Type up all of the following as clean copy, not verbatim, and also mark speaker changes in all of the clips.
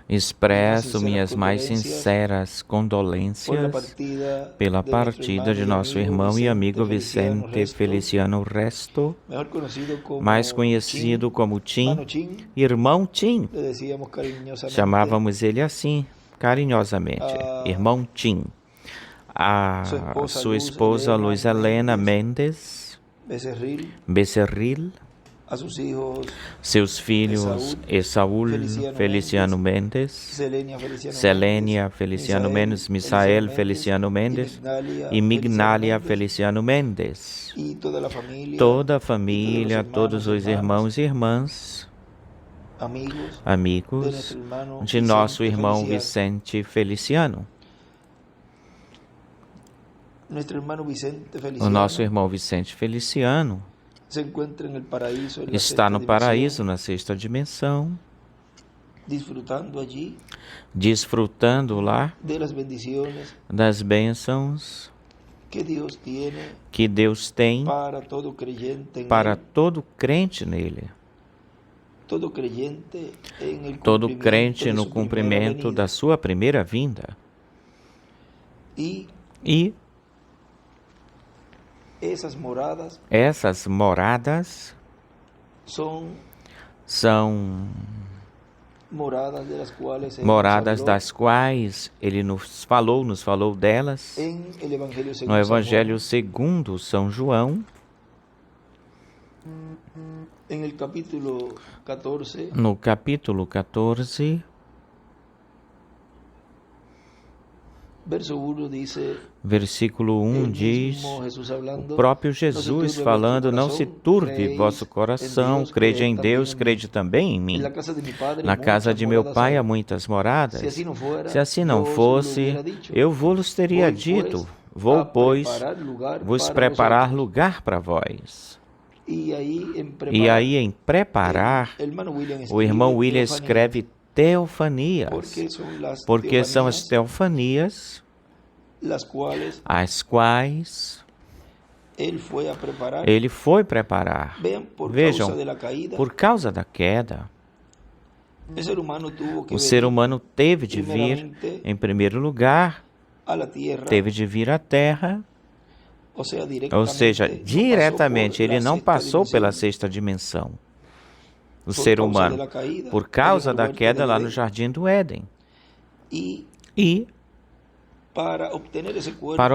Speaker 1: Expresso minhas mais sinceras condolências pela partida de nosso irmão e amigo Vicente Feliciano Resto, mais conhecido como Tim, Irmão Tim. Chamávamos ele assim, carinhosamente, Irmão Tim. A sua esposa Luiz Helena Mendes Becerril, seus filhos Esaúl Feliciano Mendes, Selênia Feliciano Mendes, Misael Feliciano Mendes e Mignália Feliciano Mendes. Toda a família, todos os irmãos e irmãs, amigos de nosso irmão Vicente Feliciano. O nosso irmão Vicente Feliciano está no paraíso, na sexta dimensão, desfrutando lá das bênçãos que Deus tem para todo crente nele. Todo crente no cumprimento da sua primeira vinda. E essas moradas são moradas das quais ele nos falou delas no Evangelho segundo São João, no capítulo 14, versículo 1 diz, o próprio Jesus falando, não se turbe vosso coração, crede em Deus, crede também em mim. Na casa de meu Pai há muitas moradas. Se assim não fosse, eu vos teria dito, vou, pois, vos preparar lugar para vós. E aí, em preparar, o irmão William escreve teofanias, porque são as teofanias as quais ele foi preparar. Vejam, por causa da queda, o ser humano teve de vir, em primeiro lugar, teve de vir à Terra, ou seja, diretamente, ele não passou pela sexta dimensão. O ser humano, por causa da queda lá no Jardim do Éden. E, para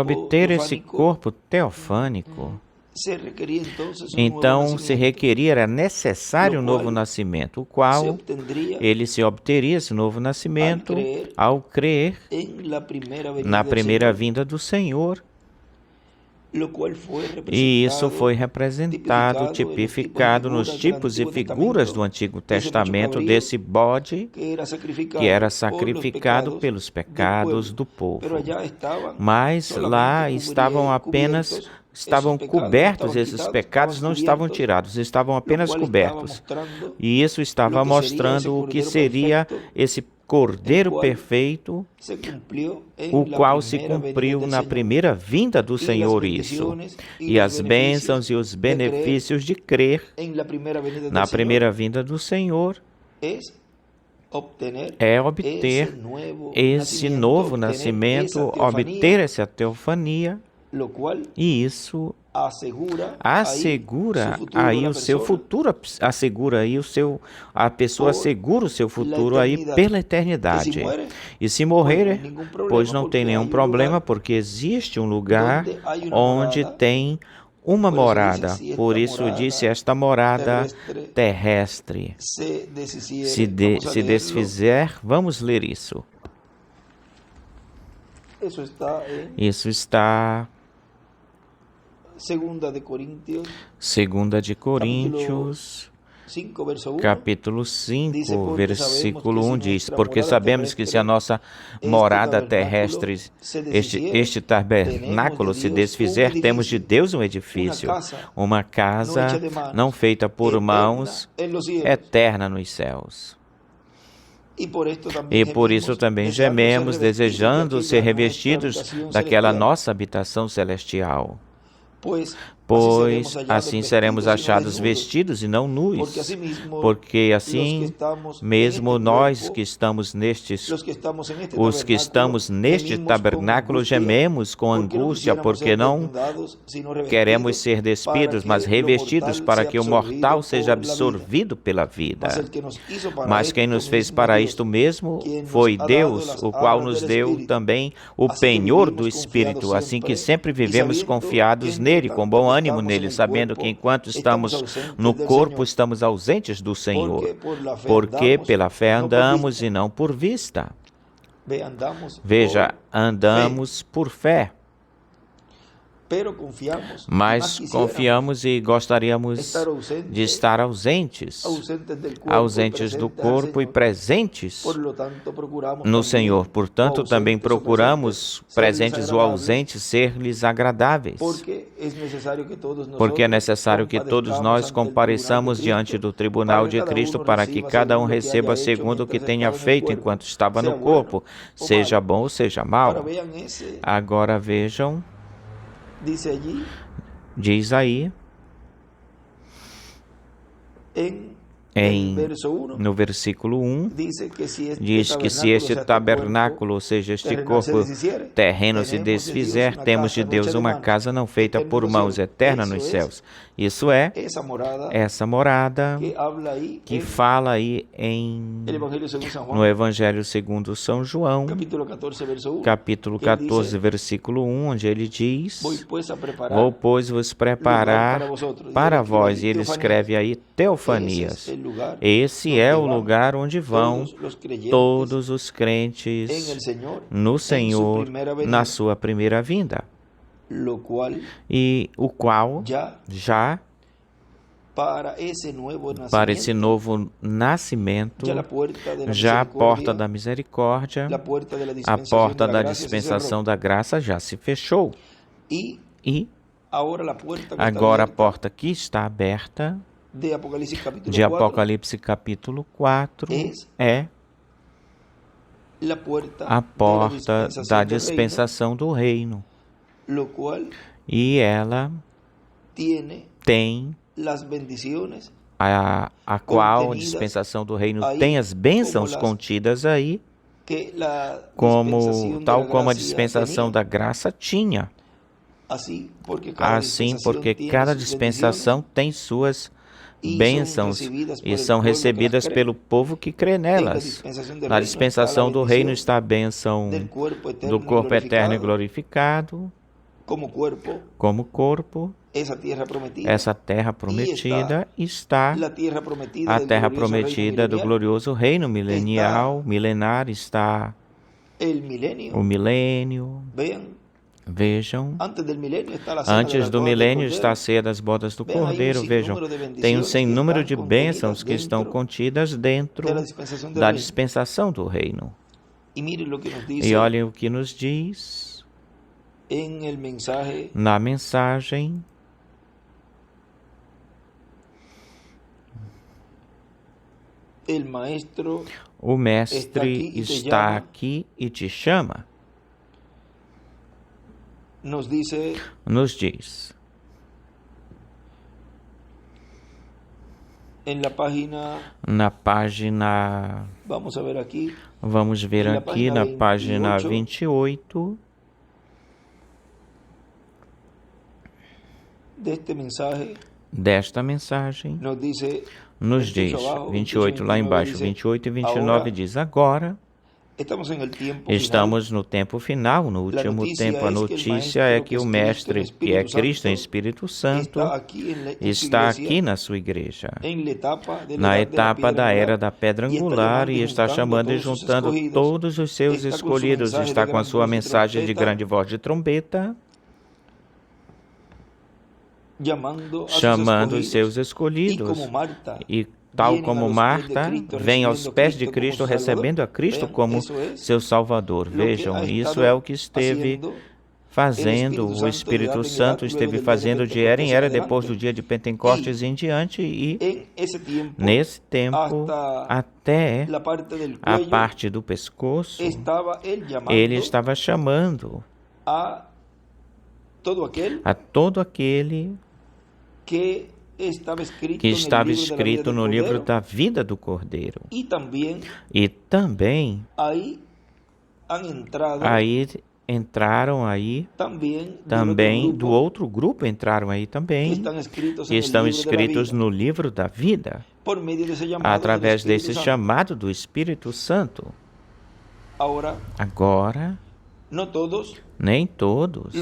Speaker 1: obter esse corpo teofânico, então se requeria, era necessário um novo nascimento, o qual ele se obteria, esse novo nascimento, ao crer na primeira vinda do Senhor. E isso foi representado, tipificado nos tipos e figuras do Antigo Testamento desse bode que era sacrificado pelos pecados do povo. Mas lá estavam cobertos, esses pecados não estavam tirados, estavam apenas cobertos. E isso estava mostrando o que seria esse Cordeiro perfeito, o qual se cumpriu na primeira vinda do Senhor, isso. E as bênçãos e os benefícios de crer na primeira vinda do Senhor é obter esse novo nascimento, obter essa teofania, e isso assegura aí o seu futuro, a pessoa assegura o seu futuro aí pela eternidade. E se morrer, pois não tem nenhum problema, porque existe um lugar onde tem uma morada. Por isso disse, esta morada terrestre se desfizer. Vamos ler isso. Isso está Segunda de Coríntios, capítulo 5, versículo 1 diz, porque sabemos que se a nossa morada terrestre, este tabernáculo se desfizer, temos de Deus um edifício, uma casa não feita por mãos, eterna nos céus. E por isso também gememos, desejando ser revestidos daquela nossa habitação celestial. pois assim seremos achados vestidos e não nus, porque assim mesmo nós que estamos os que estamos neste tabernáculo gememos com angústia, porque não queremos ser despidos, mas revestidos, para que o mortal seja absorvido pela vida. Mas quem nos fez para isto mesmo foi Deus, o qual nos deu também o penhor do Espírito, assim que sempre vivemos confiados nele, com bom ânimo nele, sabendo que enquanto estamos no corpo, estamos ausentes do Senhor, porque pela fé andamos e não por vista. Veja, andamos por fé. Mas confiamos e gostaríamos de estar ausentes do corpo e presentes no Senhor. Portanto, também procuramos, presentes ou ausentes, ser-lhes agradáveis. Porque é necessário que todos nós compareçamos diante do tribunal de Cristo, para que cada um receba segundo o que tenha feito enquanto estava no corpo, seja bom ou seja mau. Agora vejam. Diz aí, no versículo 1, diz que se este tabernáculo, ou seja, este corpo terreno se desfizer, temos de Deus uma casa não feita por mãos, eterna nos céus. Isso é essa morada que fala aí no Evangelho segundo São João, capítulo 14, versículo 1, onde ele diz: vou, pois, vos preparar para vós. E ele escreve aí Teofanias. Esse é o lugar onde vão todos os crentes no Senhor na sua primeira vinda. E o qual já para esse novo nascimento, já a porta da misericórdia, a porta da dispensação da graça já se fechou. E agora a porta que está aberta de Apocalipse capítulo 4 é a porta da dispensação do reino. E ela tem a qual a dispensação do reino tem as bênçãos contidas aí, tal como a dispensação da graça tinha. Assim, porque cada dispensação tem suas bênçãos e são recebidas pelo povo que crê nelas. Na dispensação do reino está a bênção do corpo eterno e glorificado, como corpo. Essa terra prometida está a terra prometida do glorioso reino milenar, está o milênio. Vejam, antes do milênio está a ceia das bodas do Cordeiro. Vejam, tem um sem número de bênçãos que estão contidas dentro da dispensação do reino. E olhem o que nos diz na mensagem. O Mestre está aqui e te chama. Nos diz. Na página. Vamos ver aqui na página 28. Desta mensagem. Nos diz, 28 lá embaixo, 28 e 29 diz: agora estamos no tempo final, no último tempo. A notícia é que o Mestre, que é Cristo em Espírito Santo, está aqui na sua igreja, na etapa da era da pedra angular, e está chamando e juntando todos os seus escolhidos. Está com a sua mensagem de grande voz de trombeta, chamando os seus escolhidos, e tal como Marta, vem aos pés de Cristo, recebendo a Cristo como seu Salvador. Vejam, isso é o que esteve fazendo, o Espírito Santo esteve fazendo de era em era, depois do dia de Pentecostes em diante, e nesse tempo, até a parte do pescoço, ele estava chamando a todo aquele
Speaker 2: que estava escrito no livro da vida do Cordeiro. E também aí entraram aí também do outro grupo entraram aí também, que estão escritos no livro da vida, através desse chamado do Espírito Santo. Agora, nem todos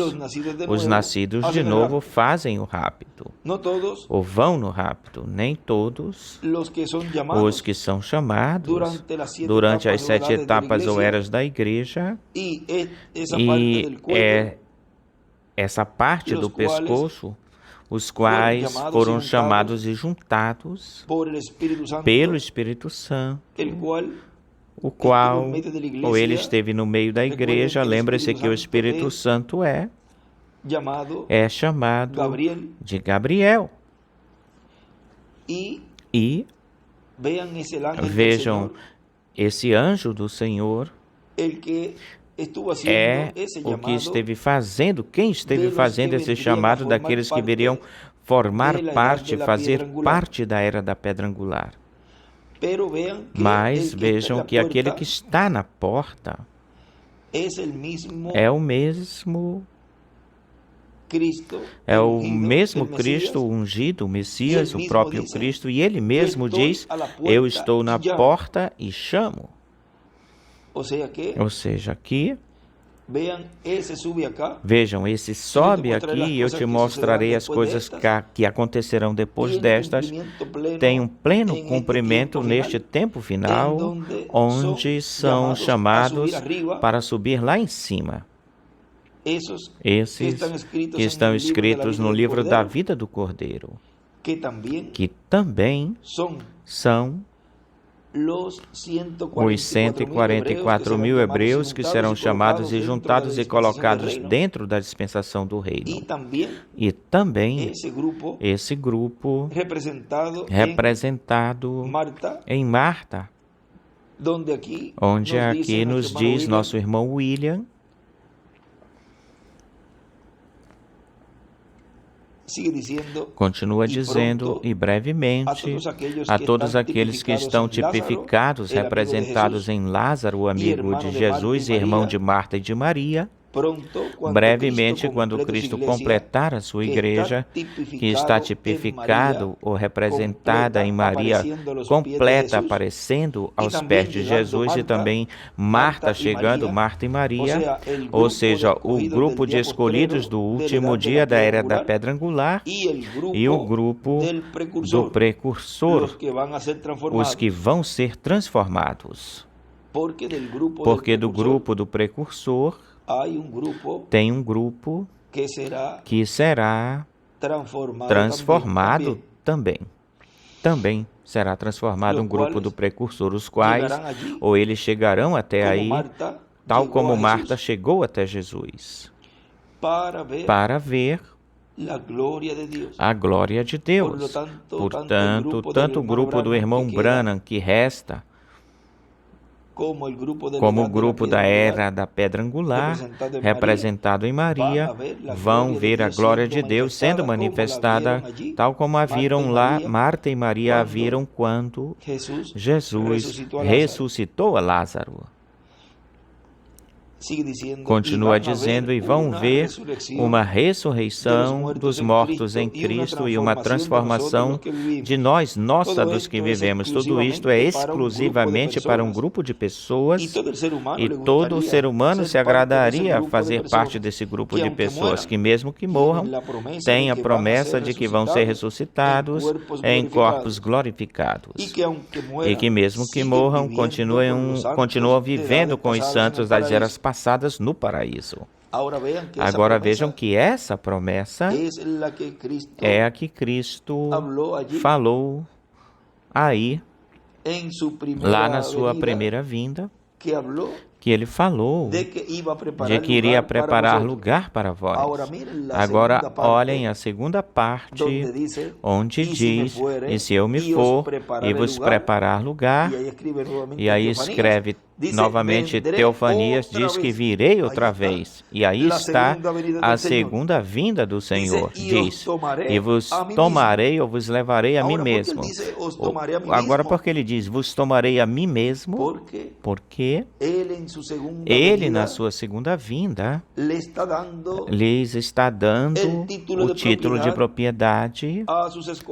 Speaker 2: os nascidos de novo fazem o rapto, ou vão no rapto. Nem todos os que são chamados durante as 7 etapas ou eras da igreja, e essa parte do pescoço, os quais foram chamados e juntados pelo Espírito Santo, o qual, ou ele esteve no meio da igreja. Lembre-se que o Espírito Santo é chamado de Gabriel. E vejam, esse anjo do Senhor é o que esteve fazendo, quem esteve fazendo esse chamado daqueles que viriam formar parte, fazer parte da era da pedra angular. Mas vejam que aquele que está na porta é o mesmo Cristo ungido, o Messias, o próprio Cristo, e ele mesmo diz: eu estou na porta e chamo. Ou seja, aqui, vejam, esse sobe aqui e eu te mostrarei as coisas que acontecerão depois destas. Tem um pleno cumprimento neste tempo final, onde são chamados para subir lá em cima. Esses que estão escritos no livro da vida do Cordeiro, que também são os 144 mil hebreus que serão chamados e juntados e colocados dentro da dispensação do reino. E também esse grupo representado em Marta, onde aqui nos diz nosso irmão William, continua dizendo, e brevemente, a todos aqueles que estão tipificados, representados em Lázaro, o amigo de Jesus e irmão de Marta e de Maria, brevemente, quando Cristo completar a sua igreja, que está tipificado ou representada em Maria completa, aparecendo aos pés de Jesus, e também Marta chegando, Marta e Maria, ou seja, o grupo de escolhidos do último dia da era da pedra angular e o grupo do precursor, os que vão ser transformados. Porque do grupo do precursor tem um grupo que será transformado também. Também será transformado um grupo do precursor, os quais, ou eles chegarão até aí, tal como Marta chegou até Jesus, para ver a glória de Deus. Portanto, tanto o grupo do irmão Branham que resta, como o grupo da era da pedra angular, representado em Maria, vão ver a glória de Deus sendo manifestada, tal como a viram lá, Marta e Maria a viram quando Jesus ressuscitou a Lázaro. Continua dizendo, e vão ver uma ressurreição dos mortos em Cristo e uma transformação de nós, nossa, dos que vivemos. Tudo isto é exclusivamente para um grupo de pessoas, e todo ser humano se agradaria a fazer parte desse grupo de pessoas, que mesmo que morram, têm a promessa de que vão ser ressuscitados em corpos glorificados, e que mesmo que morram, continuam vivendo com os santos das eras passadas no paraíso. Agora vejam que essa promessa é a que Cristo falou aí, lá na sua primeira vinda,
Speaker 1: que ele falou de que iria preparar lugar para vós. Agora olhem a segunda parte, onde diz, e se eu me for e vos preparar lugar, e aí escreve novamente, Teofanias diz que virei outra vez. E aí está a segunda vinda do Senhor. Diz, e vos tomarei ou vos levarei a mim mesmo. Agora, porque ele diz, vos tomarei a mim mesmo, porque ele, na sua segunda vinda, lhes está dando o título de propriedade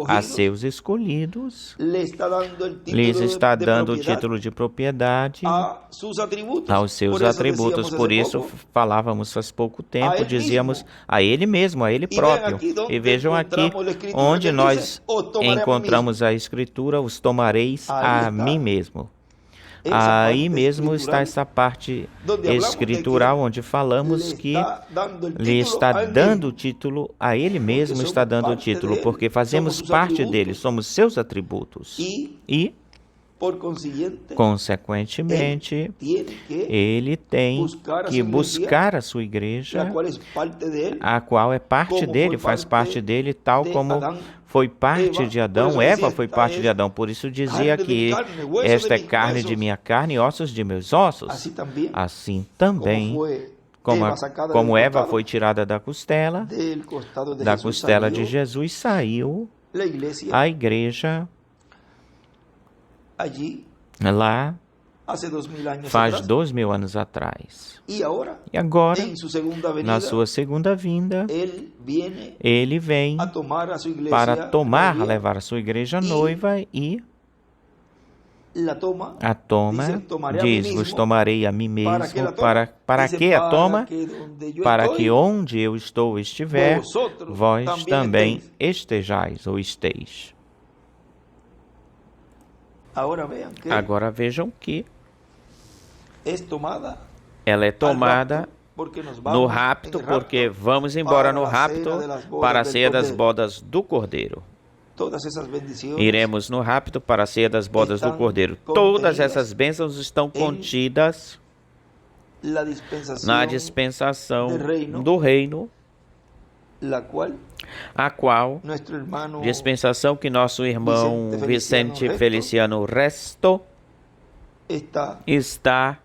Speaker 1: a seus escolhidos, lhes está dando o título de propriedade aos seus atributos. Por isso falávamos faz pouco tempo, dizíamos a ele mesmo, a ele próprio. E vejam aqui onde nós encontramos a escritura, os tomareis a mim mesmo. Aí mesmo está essa parte escritural onde falamos que lhe está dando o título, a ele mesmo está dando o título, porque fazemos parte dele, somos seus atributos. E consequentemente, ele tem que buscar a sua igreja, a qual é parte dele, faz parte dele, tal como foi parte de Adão. Eva foi parte de Adão, por isso dizia que esta é carne de minha carne e ossos de meus ossos. Assim também, como Eva foi tirada da costela de Jesus, saiu a igreja lá faz 2000 anos atrás. E agora, na sua segunda vinda, ele vem para levar a sua igreja noiva e a toma, diz, vos tomarei a mim mesmo. Para que a toma? Para que onde eu estou estiver, vós também estejais ou esteis. Agora vejam que ela é tomada no rapto, porque vamos embora no rapto para a ceia das bodas do Cordeiro. Iremos no rapto para a ceia das bodas do Cordeiro. Todas essas bênçãos estão contidas na dispensação do reino, a qual dispensação que nosso irmão Vicente Feliciano Resto está,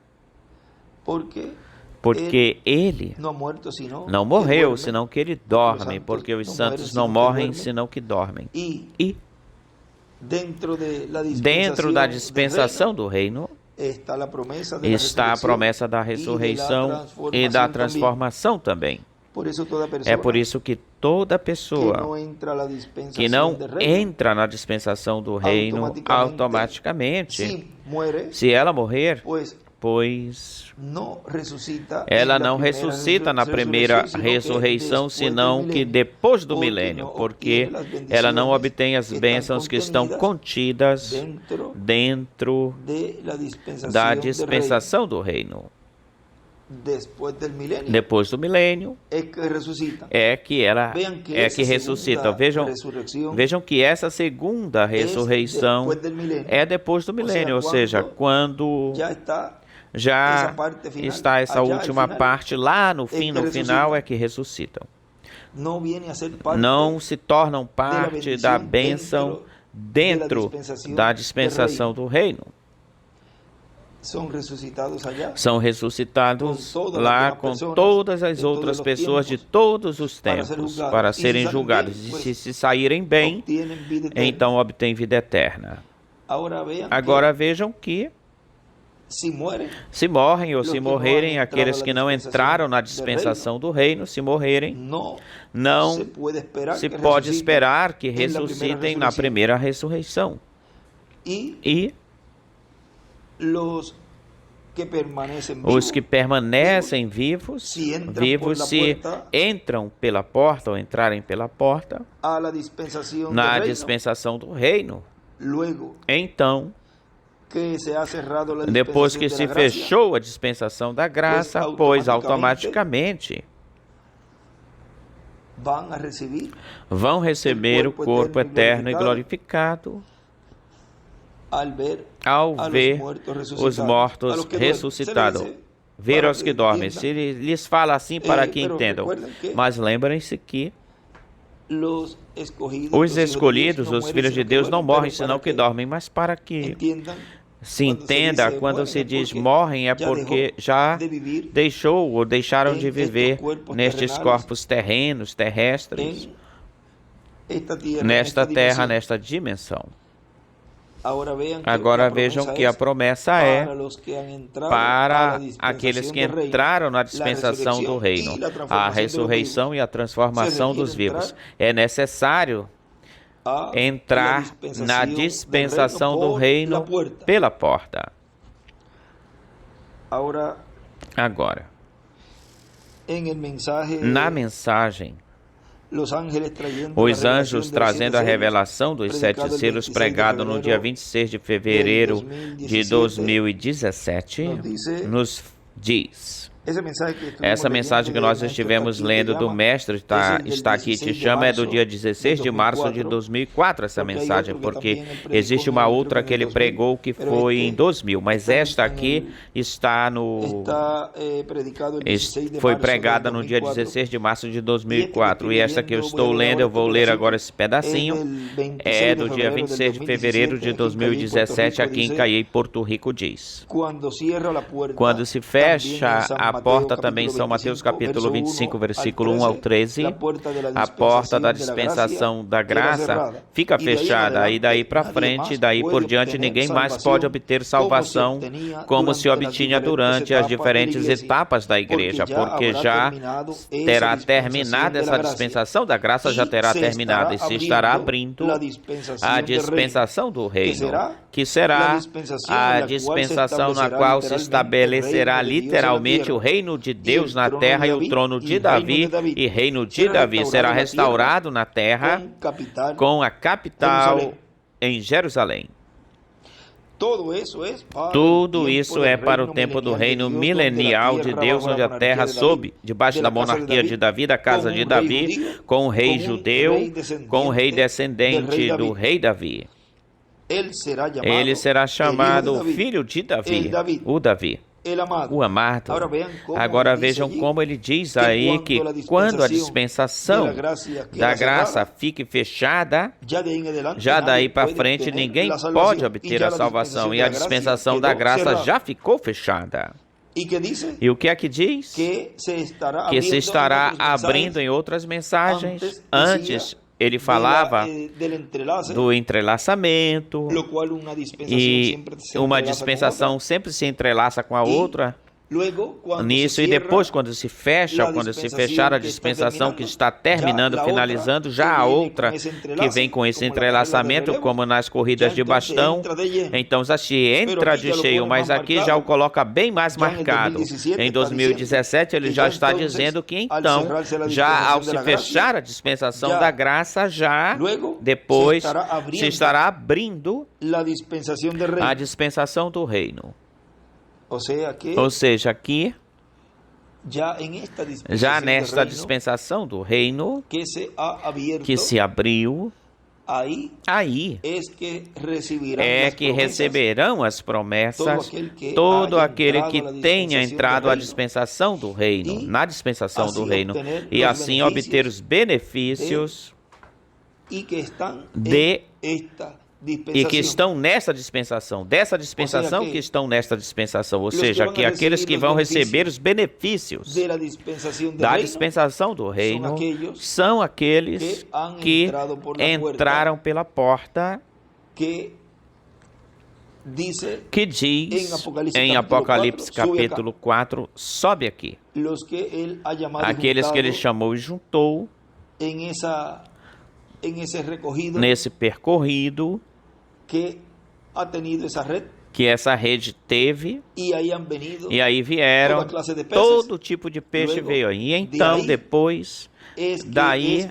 Speaker 1: porque ele não morreu, senão que ele dorme, porque os santos não morrem, senão que dormem. E dentro da dispensação do reino está a promessa da ressurreição e da transformação também. É por isso que toda pessoa que não entra na dispensação do reino, automaticamente, se ela morrer, pois ela não ressuscita na primeira ressurreição, senão que depois do milênio, porque ela não obtém as bênçãos que estão contidas dentro da dispensação do reino. Depois do milênio é que ela ressuscita. Vejam que essa segunda ressurreição é depois do milênio, ou seja, quando já está essa última parte lá no fim, no final é que ressuscitam. Não se tornam parte da bênção dentro da dispensação do reino. São ressuscitados lá com todas as outras pessoas de todos os tempos para serem julgados. E se saírem bem, então obtêm vida eterna. Agora vejam que se morrem ou se morrerem aqueles que não entraram na dispensação do reino, se morrerem, não se pode esperar que ressuscitem na primeira ressurreição. E os que permanecem vivos, se entram pela porta ou entrarem pela porta, na dispensação do reino, então, depois que se fechou a dispensação da graça, pois automaticamente vão receber o corpo eterno e glorificado ao ver os mortos ressuscitados. ver aos que dormem. Se lhes fala assim para que entendam. Mas lembrem-se que os escolhidos, os filhos de Deus, não morrem senão que dormem, mas para que se entenda, quando se diz morrem, é porque já deixou ou deixaram de viver nestes corpos terrenos, terrestres, nesta terra, nesta dimensão. Agora vejam que a promessa é para aqueles que entraram na dispensação do reino, a ressurreição e a transformação dos vivos. É necessário entrar na dispensação do reino pela porta. Agora, na mensagem, os anjos trazendo a revelação dos 7 selos pregado no dia 26 de fevereiro de 2017, nos diz: essa mensagem que nós estivemos lendo do Mestre está aqui, te chama, é do dia 16 de março de 2004, essa mensagem, porque existe uma outra que ele pregou que foi em 2000, mas esta aqui foi pregada no dia 16 de março de 2004, e esta que eu estou lendo, eu vou ler agora esse pedacinho, é do dia 26 de fevereiro de 2017, aqui em Cayey, Porto Rico, diz: quando se fecha a porta, também São Mateus capítulo 25, versículo 1 ao 13, a porta da dispensação da graça fica fechada, e daí para frente, daí por diante, ninguém mais pode obter salvação como se obtinha durante as diferentes etapas da igreja, porque já terá terminado essa dispensação da graça, já terá terminado, e se estará abrindo a dispensação do reino, que será a dispensação na qual se estabelecerá literalmente o reino de Deus na terra e o trono de Davi, e reino de Davi será restaurado na terra com a capital em Jerusalém. Tudo isso é para o tempo do reino milenial de Deus, onde a terra sob, debaixo da monarquia de Davi, da casa de Davi, com o rei judeu, com o rei descendente do rei Davi. Ele será chamado Filho de Davi, o Davi, o amado. Agora vejam como ele diz aí que quando a dispensação da graça fique fechada, já daí para frente ninguém pode obter a salvação, e a dispensação da graça já ficou fechada. E o que é que diz? Que se estará abrindo em outras mensagens. Antes ele falava do entrelaçamento, e uma dispensação sempre se entrelaça com a outra nisso, e depois quando se fechar a dispensação que está terminando, finalizando, já há outra que vem com esse entrelaçamento, como nas corridas de bastão. Então já se entra de cheio, mas aqui já o coloca bem mais marcado. Em 2017 ele já está dizendo que então, já ao se fechar a dispensação da graça, já depois se estará abrindo a dispensação do reino. Ou seja, aqui, já nesta dispensação do reino que se abriu, aí é que receberão as promessas todo aquele que tenha entrado à dispensação do reino, na dispensação do reino, e assim obter os benefícios e que estão nessa dispensação, dessa dispensação que estão nesta dispensação, ou seja, que aqueles que vão receber os benefícios da dispensação do reino são aqueles que entraram pela porta, que diz em Apocalipse capítulo 4, sobe aqui, aqueles que ele chamou e juntou nesse percorrido que essa rede teve, e aí vieram, todo tipo de peixe veio aí. E então, depois, daí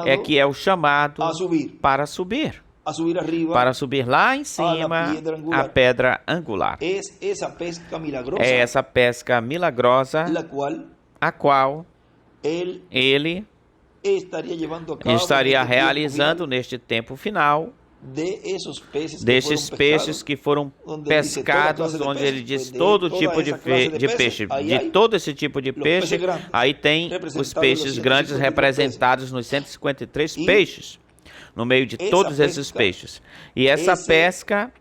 Speaker 1: é que é o chamado para subir lá em cima, a pedra angular. É essa pesca milagrosa, a qual ele estaria realizando neste tempo final,
Speaker 2: desses peixes que foram pescados, onde ele diz todo tipo de peixe, de todo esse tipo de peixe, aí tem os peixes grandes representados nos 153 peixes, no meio de todos esses peixes. E essa pesca,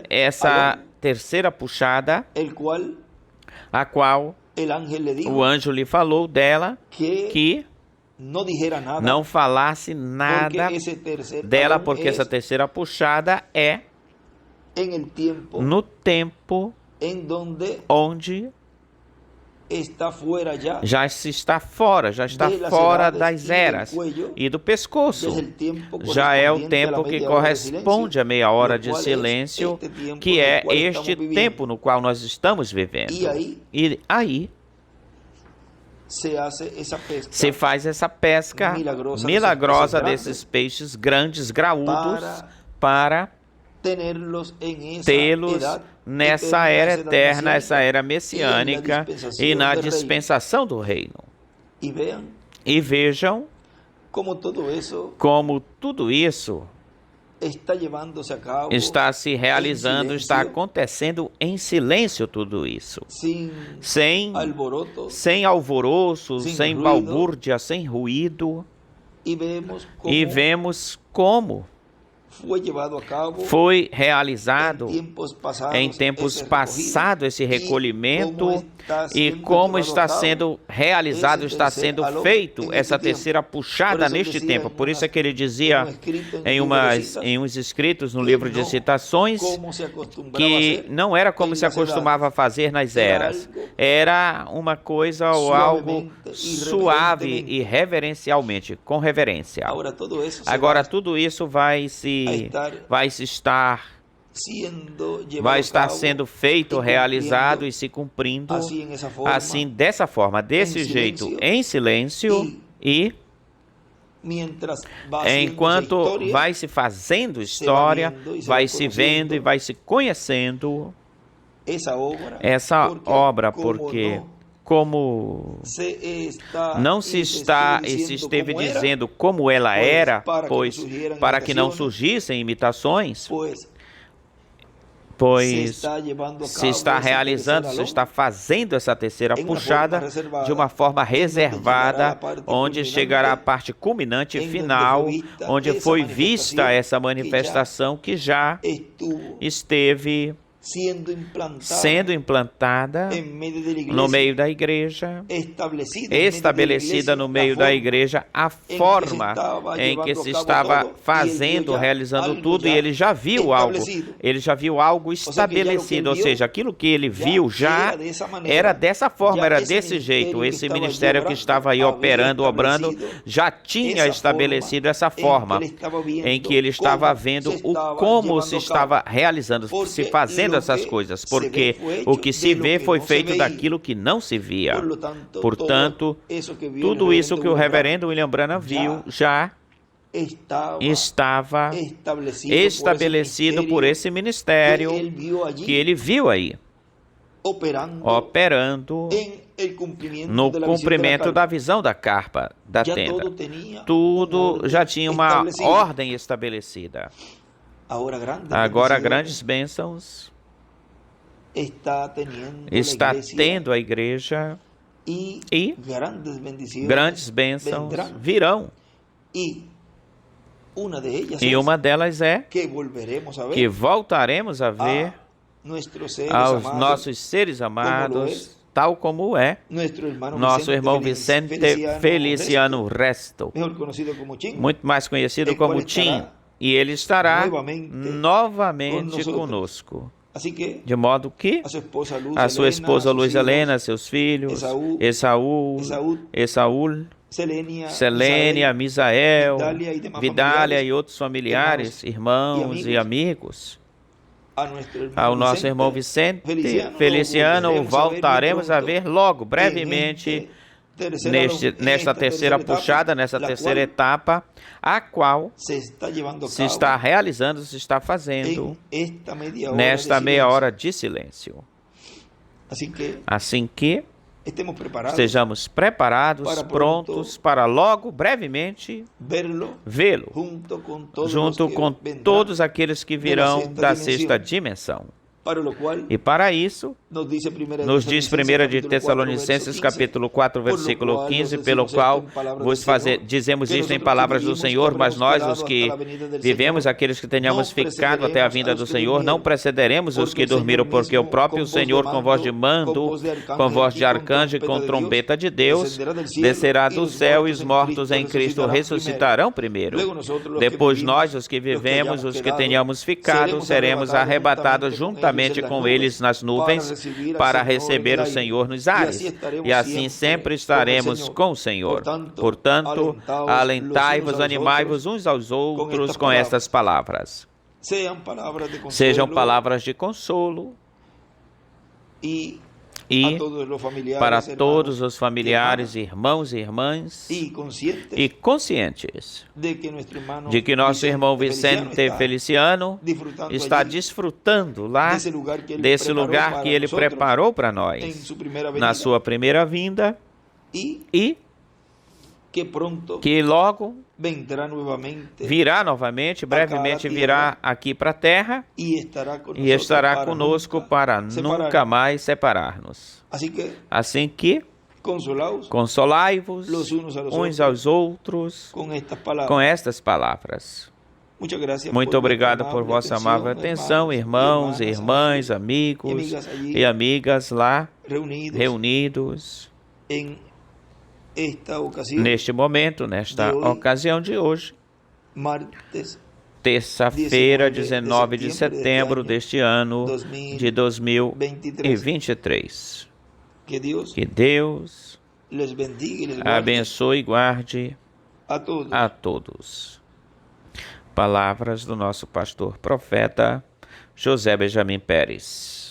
Speaker 2: essa terceira puxada, a qual o anjo lhe falou dela, que não falasse nada dela, porque essa terceira puxada é no tempo onde já está fora das eras e do pescoço. Já é o tempo que corresponde à meia hora de silêncio, que é este tempo no qual nós estamos vivendo. E aí se faz essa pesca milagrosa desses peixes grandes, graúdos, para tê-los nessa era eterna, essa era messiânica e na dispensação do reino. E vejam como tudo isso está se realizando, está acontecendo em silêncio tudo isso. Sem alvoroço, sem balbúrdia, sem ruído. E vemos como foi realizado em tempos passados esse recolhimento e como está sendo realizado, está sendo feito essa terceira puxada neste tempo. Por isso é que ele dizia em uns escritos no livro de citações que não era como se acostumava a fazer nas eras. Era uma coisa ou algo suave e reverencialmente, com reverência. Agora tudo isso vai estar sendo feito, realizado e se cumprindo assim, dessa forma, desse jeito, em silêncio, e enquanto vai se fazendo história, vai se vendo e vai se conhecendo essa obra, porque como não se esteve dizendo como ela era, pois para que não surgissem imitações, pois se está realizando, se está fazendo essa terceira puxada de uma forma reservada, onde chegará a parte culminante e final, onde foi vista essa manifestação que já esteve sendo implantada no meio da igreja, estabelecida no meio da igreja, a forma em que se estava fazendo, realizando tudo, e ele já viu algo estabelecido, ou seja, aquilo que ele viu já era dessa forma, era desse jeito. Esse ministério que estava aí operando, obrando, já tinha estabelecido essa forma em que ele estava vendo como se estava realizando, se fazendo essas coisas, porque o que se vê foi feito daquilo que não se via. Portanto, tudo isso que o reverendo William Branham viu já estava estabelecido por esse ministério que ele viu aí, operando no cumprimento da visão da carpa, da tenda. Tudo já tinha uma ordem estabelecida. Agora, grandes bênçãos está tendo a igreja e grandes bênçãos virão. E uma delas é que voltaremos a ver aos nossos seres amados, tal como é nosso irmão Vicente Feliciano Resto, muito mais conhecido como Tim, e ele estará novamente conosco. De modo que a sua esposa Luiz Helena, seus filhos, Esaú, Selênia, Misael, Vidália e outros familiares, irmãos e amigos, ao nosso irmão Vicente Feliciano, voltaremos a ver logo, brevemente, nesta terceira puxada, nessa terceira etapa, a qual se está realizando, se está fazendo nesta meia hora de silêncio. Assim que estejamos preparados, prontos para logo, brevemente, vê-lo, junto com todos aqueles que virão da sexta dimensão. E para isso, nos diz 1 de Tessalonicenses capítulo 4, versículo 15, pelo qual vos dizemos isto em palavras do Senhor, mas nós, os que vivemos, aqueles que tenhamos ficado até a vinda do Senhor, não precederemos os que dormiram, porque o próprio Senhor, com voz de mando, com voz de arcanjo e com trombeta de Deus, descerá do céu, e os mortos em Cristo ressuscitarão primeiro. Depois nós, os que vivemos, os que tenhamos ficado, seremos arrebatados juntamente com eles nas nuvens para receber o Senhor nos ares, e assim sempre estaremos com o Senhor. Portanto, alentai-vos, animai-vos uns aos outros com estas palavras. Sejam palavras de consolo e para todos os familiares, irmãos e irmãs, e conscientes de que nosso irmão Vicente Feliciano está desfrutando lá desse lugar que ele preparou para nós na sua primeira vinda, e que logo virá novamente, brevemente virá aqui para a terra e estará conosco para nunca mais separar-nos. Assim que consolai-vos uns aos outros com estas palavras. Muito obrigado por vossa amável atenção, irmãos e irmãs, amigos e amigas lá reunidos neste momento, nesta ocasião de hoje, terça-feira, 19 de setembro deste ano de 2023. Que Deus abençoe e guarde a todos. Palavras do nosso pastor profeta José Benjamin Pérez.